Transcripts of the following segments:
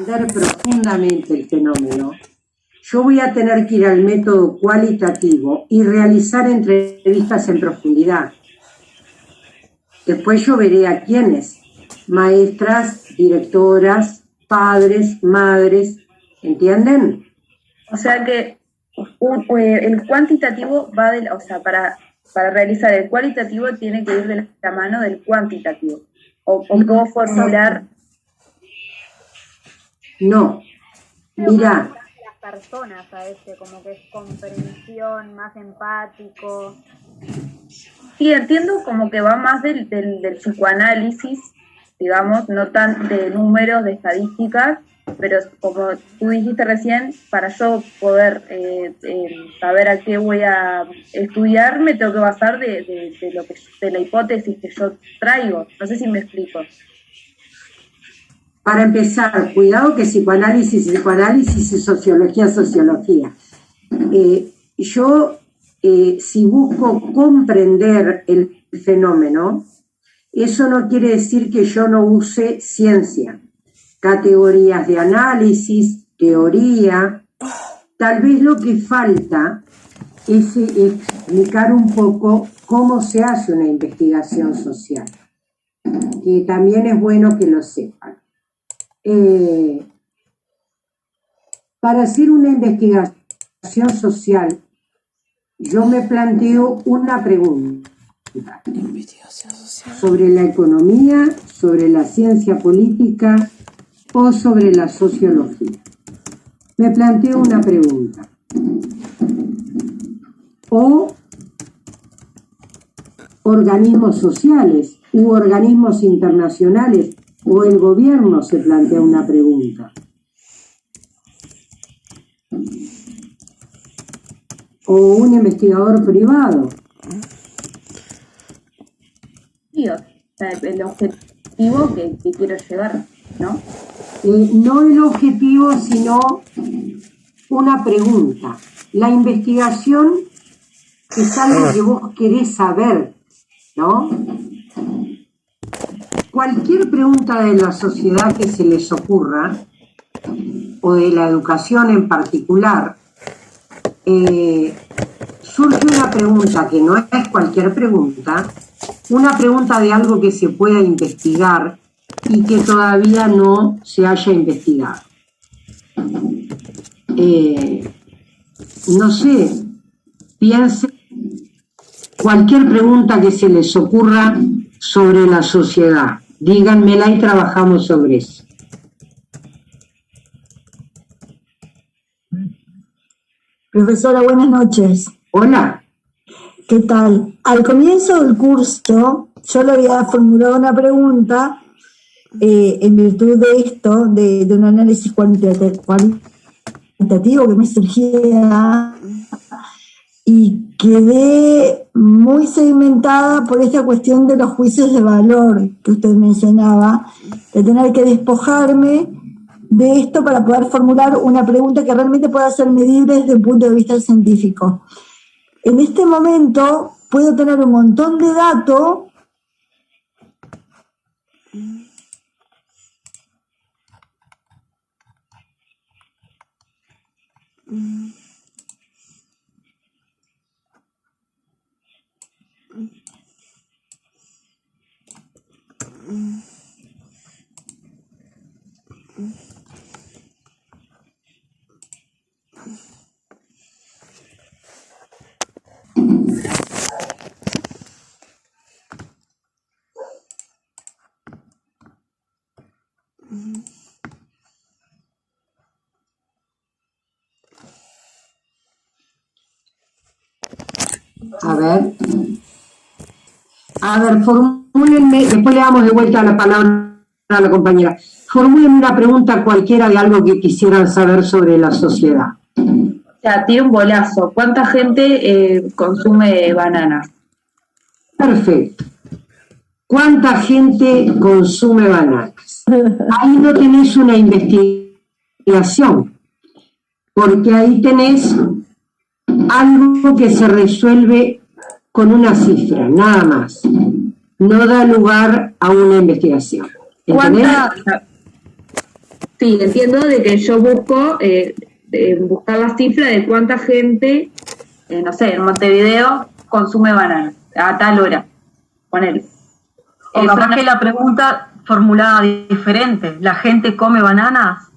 comprender profundamente el fenómeno, yo voy a tener que ir al método cualitativo y realizar entrevistas en profundidad. Después yo veré a quiénes, maestras, directoras, padres, madres, ¿entienden? O sea que el cuantitativo va de, o sea, para realizar el cualitativo tiene que ir de la mano del cuantitativo. O puedo formular. No, mira. Las personas a veces, como que es comprensión, más empático. Sí, entiendo como que va más del psicoanálisis, digamos, no tan de números, de estadísticas, pero como tú dijiste recién, para yo poder saber a qué voy a estudiar, me tengo que basar de la hipótesis que yo traigo. No sé si me explico. Para empezar, cuidado que psicoanálisis y sociología. Yo, si busco comprender el fenómeno, eso no quiere decir que yo no use ciencia, categorías de análisis, teoría. Tal vez lo que falta es explicar un poco cómo se hace una investigación social, que también es bueno que lo sepan. Para hacer una investigación social, yo me planteo una pregunta sobre la economía, sobre la ciencia política o sobre la sociología. Me planteo una pregunta. O organismos sociales u organismos internacionales o el gobierno se plantea una pregunta. O un investigador privado. Sí, o sea, el objetivo que quiero llegar, ¿no? No el objetivo, sino una pregunta. La investigación es algo que vos querés saber, ¿no? Cualquier pregunta de la sociedad que se les ocurra, o de la educación en particular, surge una pregunta que no es cualquier pregunta, una pregunta de algo que se pueda investigar y que todavía no se haya investigado. No sé, piensen cualquier pregunta que se les ocurra sobre la sociedad, díganmela y trabajamos sobre eso. Profesora, buenas noches. Hola. ¿Qué tal? Al comienzo del curso, yo le había formulado una pregunta en virtud de esto, de un análisis cualitativo que me surgía, y quedé muy segmentada por esta cuestión de los juicios de valor que usted mencionaba, de tener que despojarme de esto para poder formular una pregunta que realmente pueda ser medible desde el punto de vista científico. En este momento puedo tener un montón de datos A ver, formúlenme, después le damos de vuelta la palabra a la compañera. Formúlenme una pregunta cualquiera de algo que quisieran saber sobre la sociedad. O sea, tira un bolazo. ¿Cuánta gente consume bananas? Perfecto. ¿Cuánta gente consume bananas? Ahí no tenés una investigación, porque ahí tenés algo que se resuelve con una cifra, nada más. No da lugar a una investigación. ¿Entendés? Sí, entiendo de que yo busco buscar la cifra de cuánta gente, no sé, en Montevideo consume banana a tal hora. Ponele. O capaz que la pregunta formulada diferente. ¿La gente come bananas?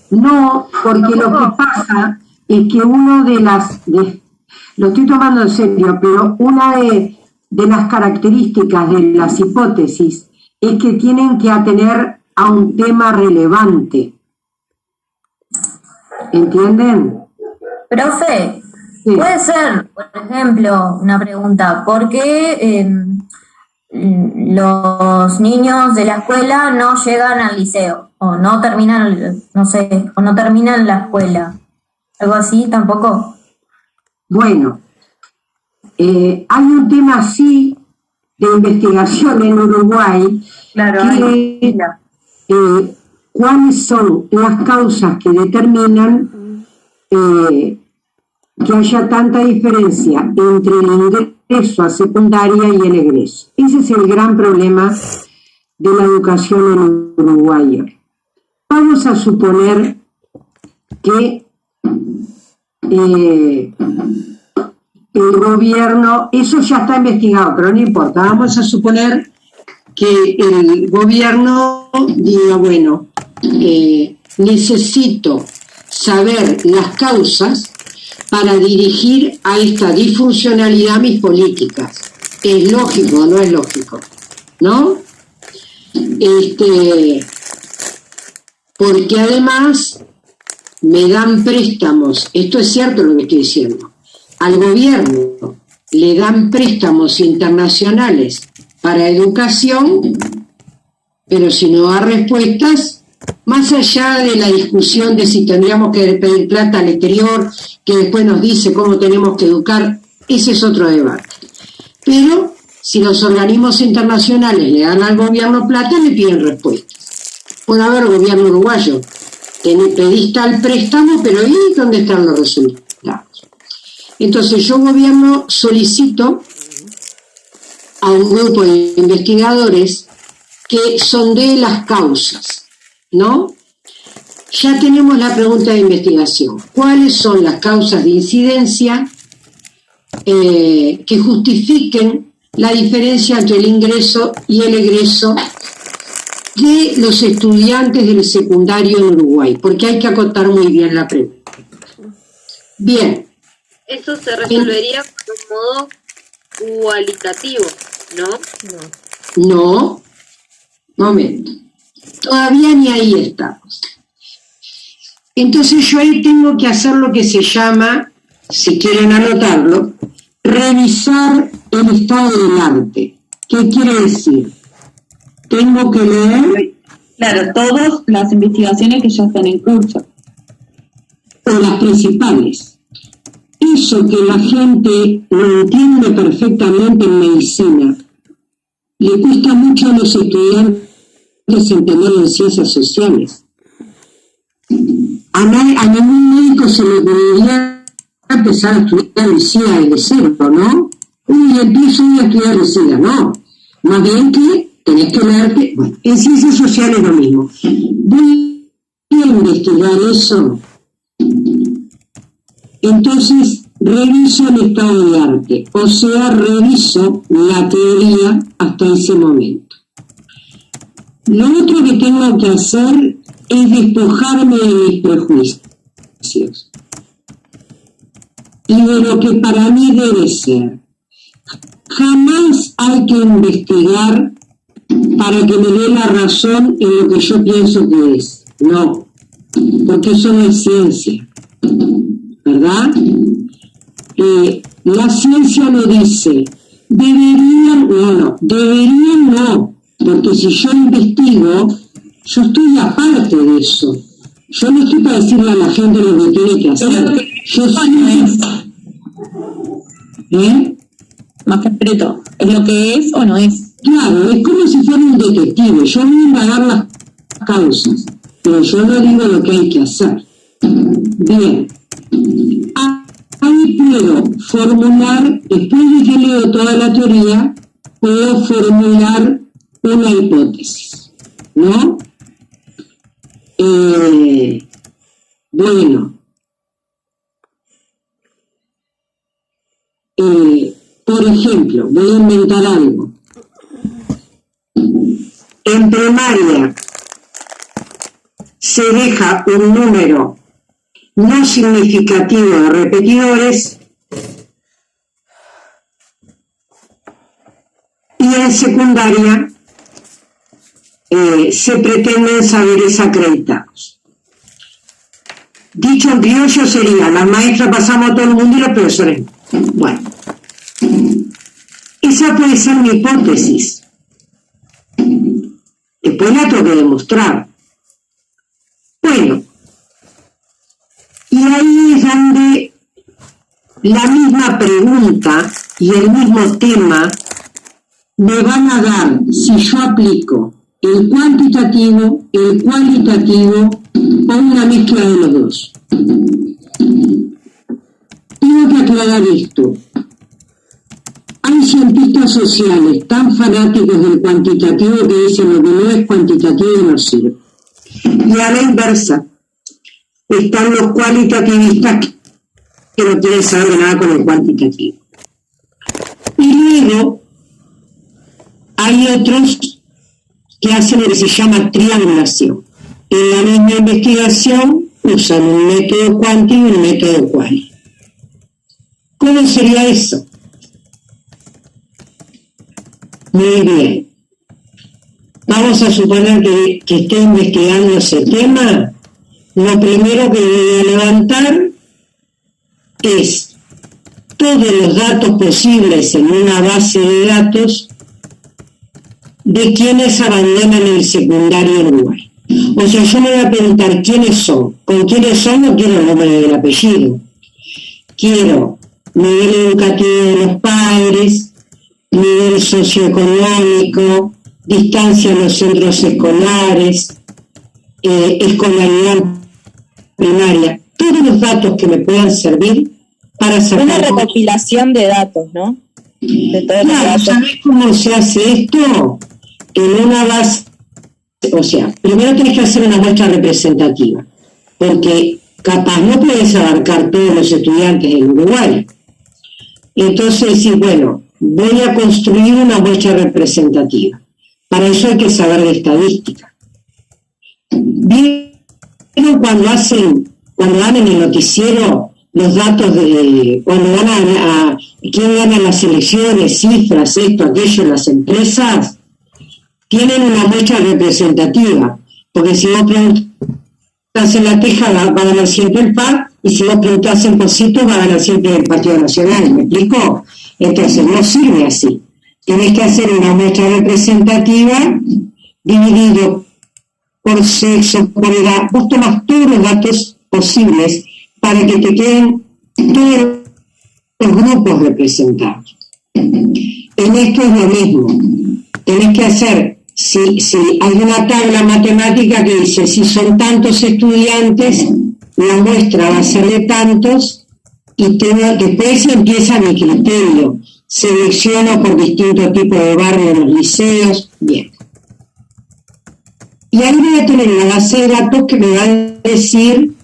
No, porque lo que pasa es que lo estoy tomando en serio, pero una de las características de las hipótesis es que tienen que atener a un tema relevante. ¿Entienden? Profe, Sí. puede ser, por ejemplo, una pregunta, ¿por qué los niños de la escuela no llegan al liceo? O no terminan, no sé, o no terminan la escuela. ¿Algo así tampoco? Bueno, hay un tema así de investigación en Uruguay, Claro, que cuáles son las causas que determinan que haya tanta diferencia entre el ingreso a secundaria y el egreso. Ese es el gran problema de la educación en Uruguay. Vamos a suponer que el gobierno, eso ya está investigado, pero no importa, vamos a suponer que el gobierno diga, bueno, necesito saber las causas para dirigir a esta disfuncionalidad mis políticas. ¿Es lógico o no es lógico? ¿No? Porque además me dan préstamos, esto es cierto lo que estoy diciendo, al gobierno le dan préstamos internacionales para educación, pero si no da respuestas, más allá de la discusión de si tendríamos que pedir plata al exterior, que después nos dice cómo tenemos que educar, ese es otro debate. Pero si los organismos internacionales le dan al gobierno plata, le piden respuestas. Puede haber gobierno uruguayo, pedís tal préstamo, pero ¿y dónde están los resultados? Entonces yo gobierno solicito a un grupo de investigadores que sondee las causas, ¿no? Ya tenemos la pregunta de investigación. ¿Cuáles son las causas de incidencia que justifiquen la diferencia entre el ingreso y el egreso de los estudiantes del secundario en Uruguay? Porque hay que acotar muy bien la pregunta. Bien. Eso se resolvería con un modo cualitativo, ¿no? No, momento. Todavía ni ahí estamos. Entonces yo ahí tengo que hacer lo que se llama, si quieren anotarlo, revisar el estado del arte. ¿Qué quiere decir? Tengo que leer... Claro, todas las investigaciones que ya están en curso. O las principales. Eso que la gente lo entiende perfectamente en medicina, le cuesta mucho a los estudiantes entender en ciencias sociales. A ningún médico se le debería empezar a estudiar medicina desde cero, ¿no? Uy, empiezo a estudiar medicina, no. Más bien que tenés que leerte. Bueno, en ciencias sociales es lo mismo. Voy a investigar eso. Entonces, reviso el estado de arte, o sea, reviso la teoría hasta ese momento. Lo otro que tengo que hacer es despojarme de mis prejuicios y de lo que para mí debe ser. Jamás hay que investigar para que me dé la razón en lo que yo pienso que es. No, porque eso no es ciencia. ¿Verdad? La ciencia no dice, deberían no, porque si yo investigo, yo estoy aparte de eso. Yo no estoy para decirle a la gente lo que tiene que hacer. Yo soy... Más que escrito, ¿es lo que es o no es? Claro, es como si fuera un detective. Yo voy a indagar las causas, pero yo no digo lo que hay que hacer. Bien. Ahí puedo formular, después de que leo toda la teoría, puedo formular una hipótesis, ¿no? Bueno, por ejemplo, voy a inventar algo. En primaria se deja un número no significativo de repetidores y en secundaria se pretenden saberes acreditados. Dicho en criollo sería, las maestras pasamos a todo el mundo y los profesores. Bueno, esa puede ser mi hipótesis. Después la tengo que demostrar. Bueno, y ahí es donde la misma pregunta y el mismo tema me van a dar si yo aplico el cuantitativo, el cualitativo o una mezcla de los dos. Tengo que aclarar esto. Hay cientistas sociales tan fanáticos del cuantitativo que dicen lo que no es cuantitativo no sirve. Y a la inversa, están los cualitativistas que no quieren saber nada con el cuantitativo. Y luego hay otros que hacen lo que se llama triangulación. En la misma investigación usan un método cuántico y un método cuali. ¿Cómo sería eso? Muy bien. Vamos a suponer que esté investigando ese tema. Lo primero que voy a levantar es todos los datos posibles en una base de datos de quienes abandonan el secundario en Uruguay. O sea, yo me voy a preguntar quiénes son. Con quiénes son no quiero el nombre del apellido. Quiero nivel educativo de los padres, nivel socioeconómico, distancia en los centros escolares, escolaridad primaria, todos los datos que me puedan servir para sacar... Una recopilación de datos, ¿no? De todos los datos. ¿Sabés cómo se hace esto? En una base, o sea, primero tenés que hacer una muestra representativa, porque capaz no puedes abarcar todos los estudiantes en Uruguay. Entonces decir, bueno, voy a construir una muestra representativa. Para eso hay que saber de estadística. ¿Vieron cuando dan en el noticiero los datos de cuando van a quién gana las elecciones, cifras, esto, aquello, las empresas? Tienen una muestra representativa, porque si vos preguntás en La Teja va a ganar siempre el PAC, y si vos preguntás en Positos va a ganar siempre el Partido Nacional, ¿me explico? Entonces no sirve así. Tienes que hacer una muestra representativa dividido por sexo, por edad. Vos tomás todos los datos posibles para que te queden todos los grupos representados. En esto es lo mismo. Tenés que hacer, si hay una tabla matemática que dice si son tantos estudiantes, la muestra va a ser de tantos, y después empieza mi criterio. Selecciono por distintos tipos de barrios en los liceos, bien. Y ahí voy a tener una base de datos que me va a decir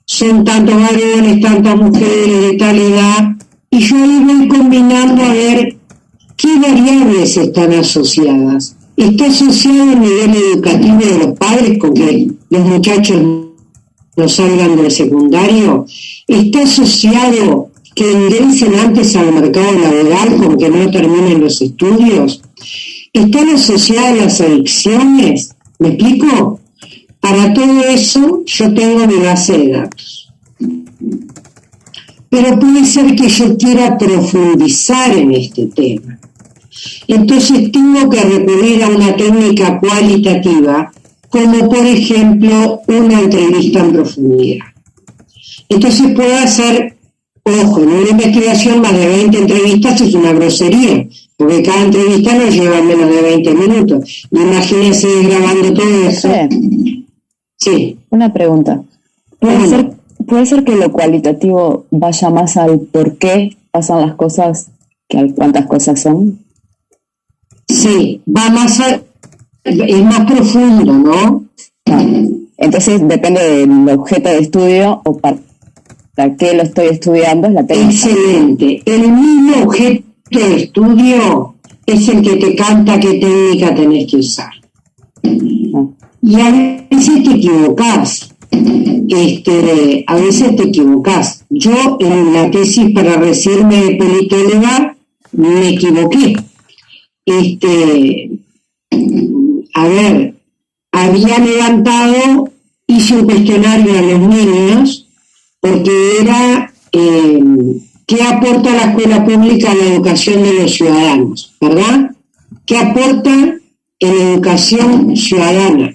son tantos varones, tantas mujeres de tal edad, y yo ahí voy combinando a ver qué variables están asociadas. Está asociado el nivel educativo de los padres con que los muchachos no salgan del secundario. Está asociado que ingresen antes al mercado laboral con que no terminen los estudios. Están asociadas las adicciones. ¿Me explico? Para todo eso yo tengo mi base de datos. Pero puede ser que yo quiera profundizar en este tema. Entonces tengo que recurrir a una técnica cualitativa, como por ejemplo una entrevista en profundidad. Entonces puedo hacer, ojo, en una investigación más de 20 entrevistas es una grosería, porque cada entrevista no lleva menos de 20 minutos. Imagínense grabando todo eso. Sí. Una pregunta. ¿Puede ser que lo cualitativo vaya más al por qué pasan las cosas que al cuántas cosas son? Sí, va más es más profundo, ¿no? Entonces depende del objeto de estudio o para qué lo estoy estudiando, es la técnica. Excelente. El mismo objeto de estudio es el que te canta qué técnica tenés que usar. Y a veces te equivocás. A veces te equivocás. Yo en la tesis para recibirme de politóloga me equivoqué. A ver, había levantado, hice un cuestionario a los niños porque era ¿qué aporta la escuela pública a la educación de los ciudadanos? ¿Verdad? ¿Qué aporta en educación ciudadana?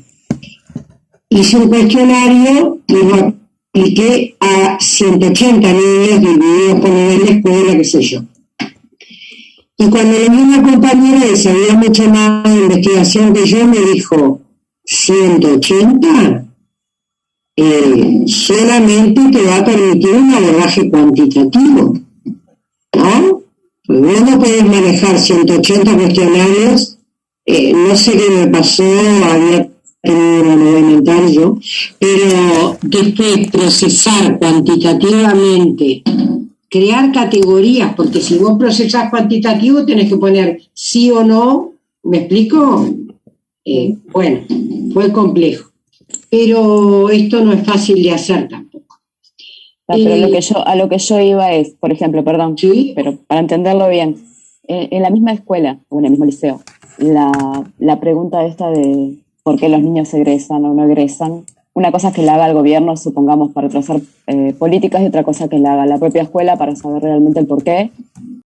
Hice un cuestionario y lo apliqué a 180 niños divididos por nivel de escuela, qué sé yo. Y cuando le vi una compañera que sabía mucho más de investigación que yo, me dijo, 180 solamente te va a permitir un abordaje cuantitativo, ¿no? Pues vos no podés manejar 180 cuestionarios, no sé qué me pasó, había tenido un elementario, pero después procesar cuantitativamente, crear categorías, porque si vos procesás cuantitativo tenés que poner sí o no, ¿me explico? Bueno, fue complejo. Pero esto no es fácil de hacer tampoco. Pero a lo que yo iba es, por ejemplo, perdón, ¿sí? Pero para entenderlo bien, en la misma escuela o en el mismo liceo, la pregunta esta de por qué los niños egresan o no egresan, una cosa es que la haga el gobierno, supongamos, para trazar políticas, y otra cosa que la haga la propia escuela para saber realmente el por qué,